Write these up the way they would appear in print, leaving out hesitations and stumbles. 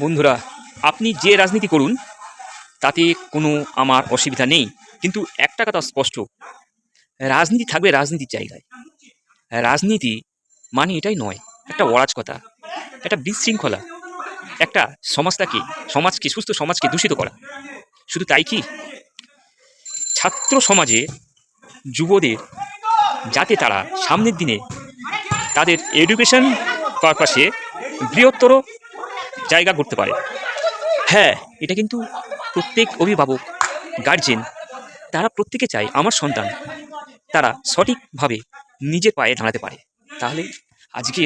বন্ধুরা, আপনি যে রাজনীতি করুন তাতে কোনো আমার অসুবিধা নেই, কিন্তু একটা কথা স্পষ্ট, রাজনীতি থাকবে রাজনীতির জায়গায়। রাজনীতি মানে এটাই নয় একটা অরাজকতা, একটা বিশৃঙ্খলা, একটা সমাজকে সুস্থ সমাজকে দূষিত করা। শুধু তাই কি, ছাত্র সমাজে যুবদের যাতে তারা সামনের দিনে তাদের এডুকেশন পারপাসে বৃহত্তর জায়গা করতে পারে। হ্যাঁ, এটা কিন্তু প্রত্যেক অভিভাবক, গার্জেন, তারা প্রত্যেকে চায় আমার সন্তান তারা সঠিকভাবে নিজের পায়ে দাঁড়াতে পারে। তাহলে আজকে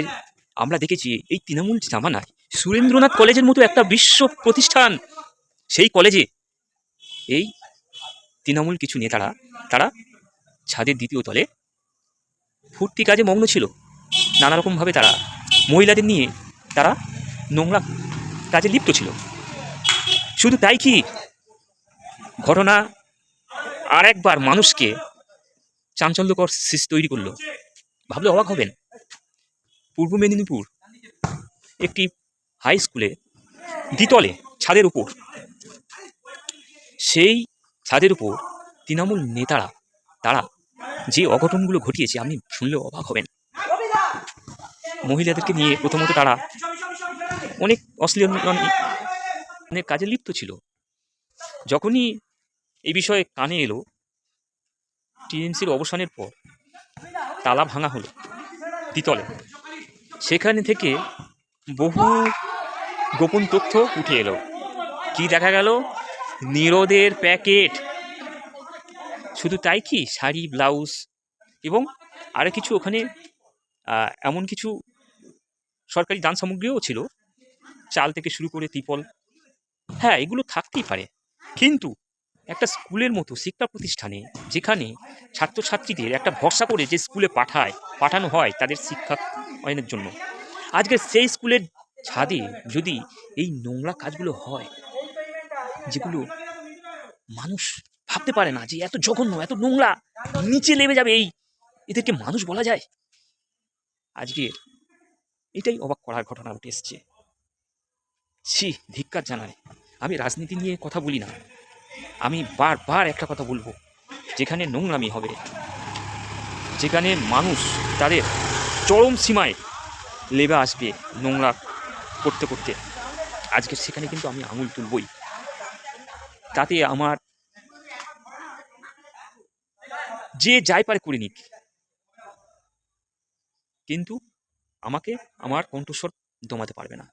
আমরা দেখেছি এই তৃণমূল জামানায় সুরেন্দ্রনাথ কলেজের মতো একটা বিশ্ব প্রতিষ্ঠান, সেই কলেজে এই তৃণমূল কিছু নেতারা তারা ছাদের দ্বিতীয় তলে ফুর্তি কাজে মগ্ন ছিল। নানা রকমভাবে তারা মহিলাদের নিয়ে তারা নোংরা কাজে লিপ্ত ছিল। শুধু তাই কি, ঘটনা আর একবার মানুষকে চাঞ্চল্যকর তৈরি করলো। ভাবলে অবাক হবেন, পূর্ব মেদিনীপুর একটি হাই স্কুলে দ্বিতলে ছাদের উপর, সেই ছাদের উপর তৃণমূল নেতারা তারা যে অঘটনগুলো ঘটিয়েছে আপনি শুনলেও অবাক হবেন। মহিলাদেরকে নিয়ে প্রথমত তারা অনেক অশ্লীল অনেক কাজে লিপ্ত ছিল। যখনই এই বিষয়ে কানে এলো, টিএমসির অবসানের পর তালা ভাঙা হলো দ্বিতলে, সেখানে থেকে বহু গোপন তথ্য উঠে এলো। কি দেখা গেল? নিরোদের প্যাকেট। শুধু তাই কি, শাড়ি, ব্লাউজ এবং আরও কিছু ওখানে এমন কিছু সরকারি দান সামগ্রীও ছিল, চাল থেকে শুরু করে ত্রিপল। হ্যাঁ, এগুলো থাকতেই পারে, কিন্তু একটা স্কুলের মতো শিক্ষা প্রতিষ্ঠানে যেখানে ছাত্রছাত্রীদের একটা ভরসা করে যে স্কুলে পাঠানো হয় তাদের শিক্ষা অয়নের জন্য, আজকে সেই স্কুলের ছাদে যদি এই নোংরা কাজগুলো হয়, যেগুলো মানুষ ভাবতে পারে না যে এত জঘন্য, এত নোংরা, নিচে নেমে যাবে, এদেরকে মানুষ বলা যায়? আজকে এটাই অবাক করার ঘটনা উঠে এসছে। ছি, ধিক্কার জানায়। আমি রাজনীতি নিয়ে কথা বলি না, আমি বারবার একটা কথা বলবো, যেখানে নোংরামি হবে, যেখানে মানুষ তাদের চরম সীমায় লেবে আসবে নোংরা করতে করতে, আজকে সেখানে কিন্তু আমি আঙুল তুলবই। তাতে আমার যে যাই পারে করে নিক, কিন্তু আমাকে আমার কণ্ঠস্বর দমাতে পারবে না।